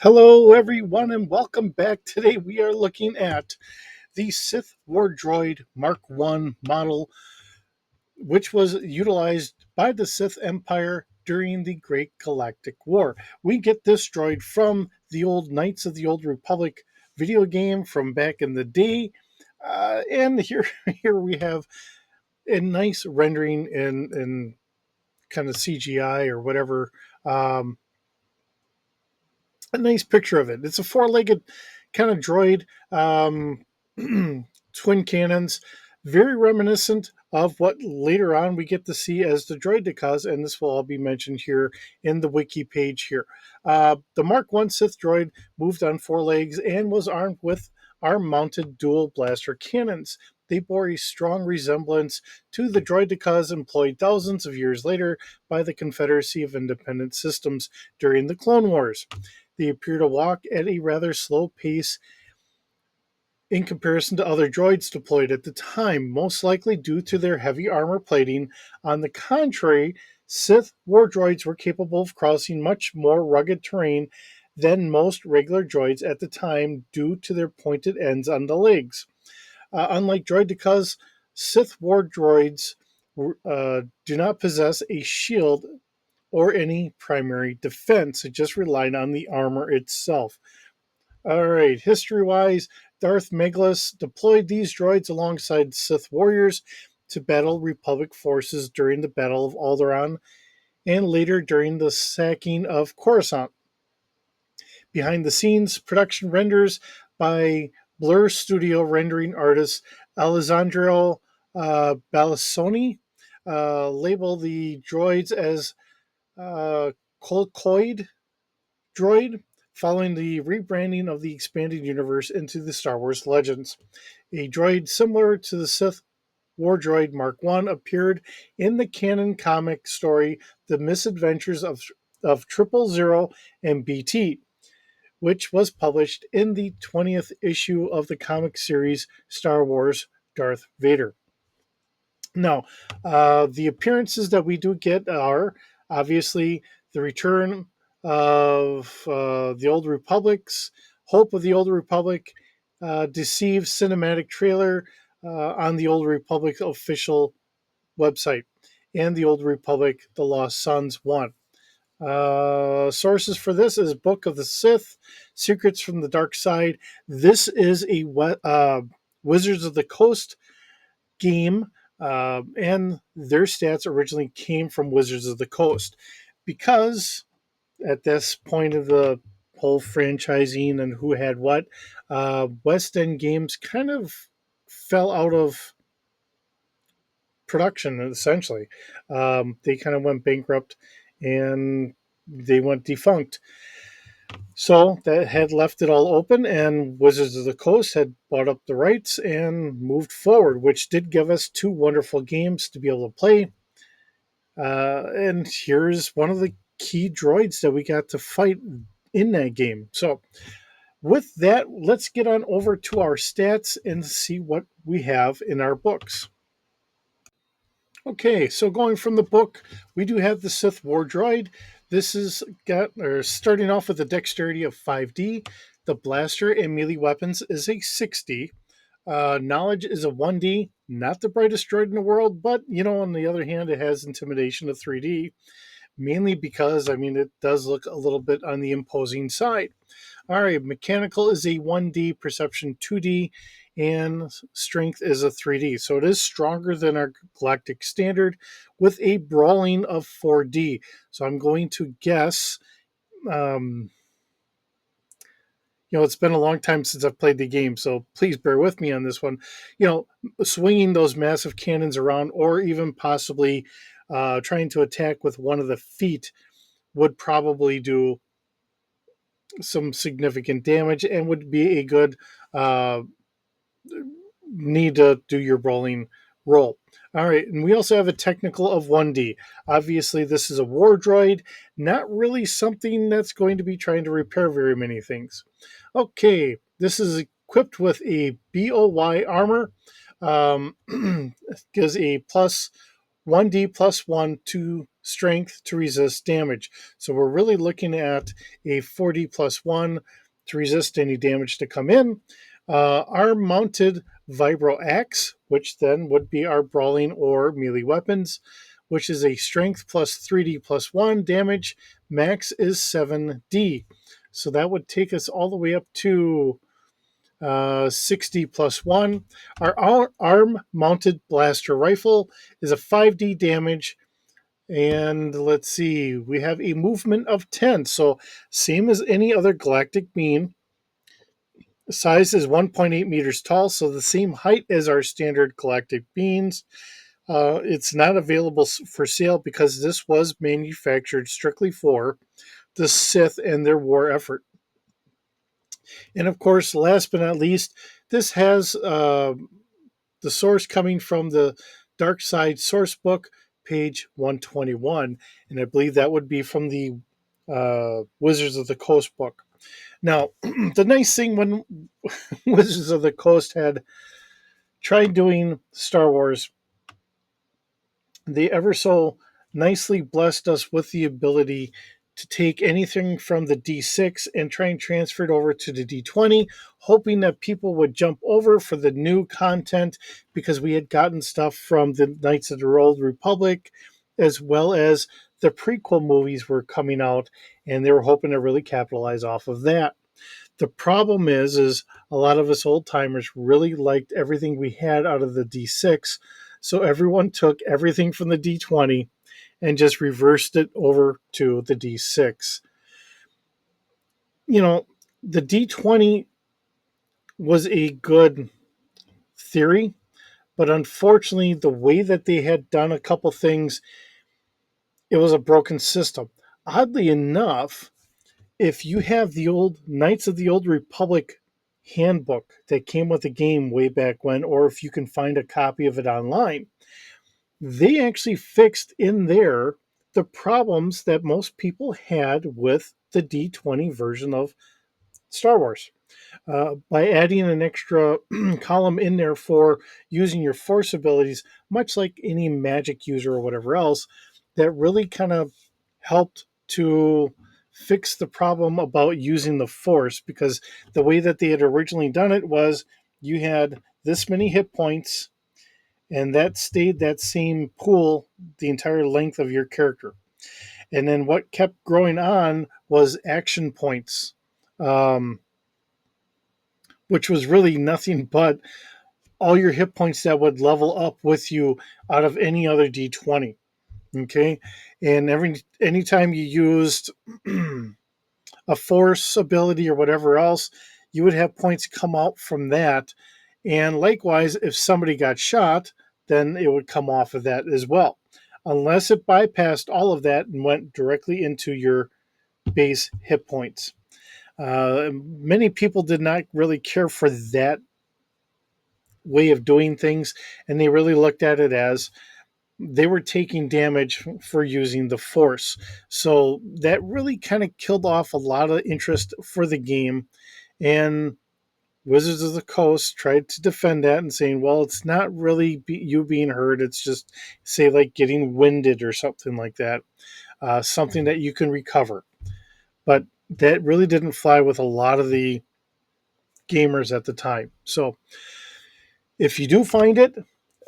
Hello, everyone, and welcome back. Today we are looking at the Sith War Droid Mark I model, which was utilized by the Sith Empire during the Great Galactic War. We get this droid from the old Knights of the Old Republic video game from back in the day. And here, here we have a nice rendering in kind of CGI or whatever. Um, a nice picture of it. It's a four-legged kind of droid, twin cannons, very reminiscent of what later on we get to see as the droidicas, and this will all be mentioned here in the wiki page here. The Mark One Sith droid moved on four legs and was armed with arm-mounted dual blaster cannons. They bore a strong resemblance to the droidicas employed thousands of years later by the Confederacy of Independent Systems during the Clone Wars. They appear to walk at a rather slow pace in comparison to other droids deployed at the time, most likely due to their heavy armor plating. On the contrary, Sith war droids were capable of crossing much more rugged terrain than most regular droids at the time due to their pointed ends on the legs. Unlike droidicas, Sith war droids do not possess a shield or any primary defense. It just relied on the armor itself. All right, history wise, Darth Meglos deployed these droids alongside Sith warriors to battle Republic forces during the Battle of Alderaan and later during the sacking of Coruscant. Behind the scenes, production renders by Blur Studio rendering artist Alessandro Balassoni label the droids as Colcoid droid, following the rebranding of the expanded universe into the Star Wars Legends. A droid similar to the Sith War Droid Mark I appeared in the canon comic story The Misadventures of Triple Zero and BT, which was published in the 20th issue of the comic series Star Wars Darth Vader. Now, the appearances that we do get are obviously the return of the Old Republic's Hope of the Old Republic, Deceived cinematic trailer on the Old Republic official website, and the Old Republic The Lost Sons 1. Sources for this is Book of the Sith, Secrets from the Dark Side. This is a Wizards of the Coast game, and their stats originally came from Wizards of the Coast because at this point of the whole franchising and who had what, West End Games kind of fell out of production essentially. They kind of went bankrupt and they went defunct. So that had left it all open, and Wizards of the Coast had bought up the rights and moved forward, which did give us two wonderful games to be able to play. And here's one of the key droids that we got to fight in that game. So, with that, let's get on over to our stats and see what we have in our books. Okay, so going from the book, we do have the Sith War Droid. This is starting off with a dexterity of 5D. The blaster and melee weapons is a 60. Knowledge is a 1D. Not the brightest droid in the world, but on the other hand, it has intimidation of 3D. Mainly because it does look a little bit on the imposing side. All right, mechanical is a 1D, perception 2D, and strength is a 3D. So it is stronger than our galactic standard with a brawling of 4D. So I'm going to guess, it's been a long time since I've played the game, so please bear with me on this one. Swinging those massive cannons around or even possibly trying to attack with one of the feet would probably do some significant damage and would be a good need to do your rolling roll. All right, and we also have a technical of 1D. Obviously, this is a war droid, not really something that's going to be trying to repair very many things. Okay, this is equipped with a BOY armor, gives a plus 1d plus 1 to strength to resist damage. So we're really looking at a 4d plus 1 to resist any damage to come in. Arm mounted vibro axe, which then would be our brawling or melee weapons, which is a strength plus 3d plus 1 damage. Max is 7d. So that would take us all the way up to 60 plus 1. Our arm mounted blaster rifle is a 5d damage. And let's see, we have a movement of 10. So, same as any other galactic beam. Size is 1.8 meters tall, so the same height as our standard galactic beams. It's not available for sale because this was manufactured strictly for the Sith and their war effort. And of course, last but not least, this has the source coming from the Dark Side source book, page 121. And I believe that would be from the Wizards of the Coast book. Now, the nice thing when Wizards of the Coast had tried doing Star Wars, they ever so nicely blessed us with the ability to take anything from the D6 and try and transfer it over to the D20, hoping that people would jump over for the new content because we had gotten stuff from the Knights of the Old Republic as well as the prequel movies were coming out, and they were hoping to really capitalize off of that. The problem is a lot of us old timers really liked everything we had out of the D6, so everyone took everything from the D20 and just reversed it over to the D6. You know, the D20 was a good theory, but unfortunately, the way that they had done a couple things, it was a broken system. Oddly enough, if you have the old Knights of the Old Republic handbook that came with the game way back when, or if you can find a copy of it online, they actually fixed in there the problems that most people had with the D20 version of Star Wars. By adding an extra column in there for using your force abilities, much like any magic user or whatever else, that really kind of helped to fix the problem about using the force, because the way that they had originally done it was you had this many hit points and that stayed that same pool the entire length of your character. And then what kept growing on was action points, um, which was really nothing but all your hit points that would level up with you out of any other D20. Okay. And anytime you used a force ability or whatever else, you would have points come out from that. And likewise, if somebody got shot, then it would come off of that as well, unless it bypassed all of that and went directly into your base hit points. Many people did not really care for that way of doing things, and they really looked at it as they were taking damage for using the force. So that really kind of killed off a lot of interest for the game. And Wizards of the Coast tried to defend that and saying, well, it's not really you being hurt. It's just, say, like getting winded or something like that, something that you can recover. But that really didn't fly with a lot of the gamers at the time. So if you do find it,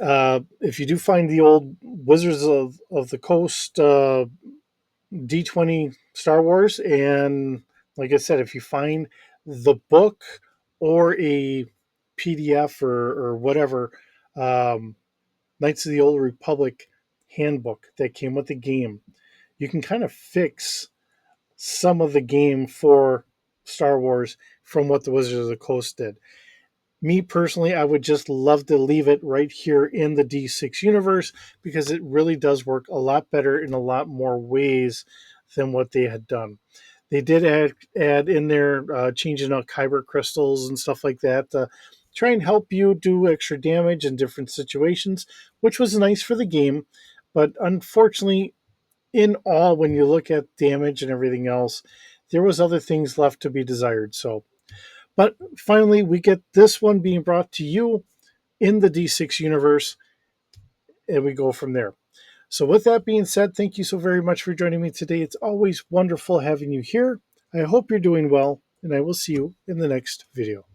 if you do find the old Wizards of the Coast D20 Star Wars, and like I said, if you find the book or a PDF or whatever, Knights of the Old Republic handbook that came with the game, you can kind of fix some of the game for Star Wars from what the Wizards of the Coast did. Me personally, I would just love to leave it right here in the D6 universe because it really does work a lot better in a lot more ways than what they had done. They did add in there changing out kyber crystals and stuff like that to try and help you do extra damage in different situations, which was nice for the game. But unfortunately, in all, when you look at damage and everything else, there was other things left to be desired. So but finally, we get this one being brought to you in the D6 universe, and we go from there. So with that being said, thank you so very much for joining me today. It's always wonderful having you here. I hope you're doing well, and I will see you in the next video.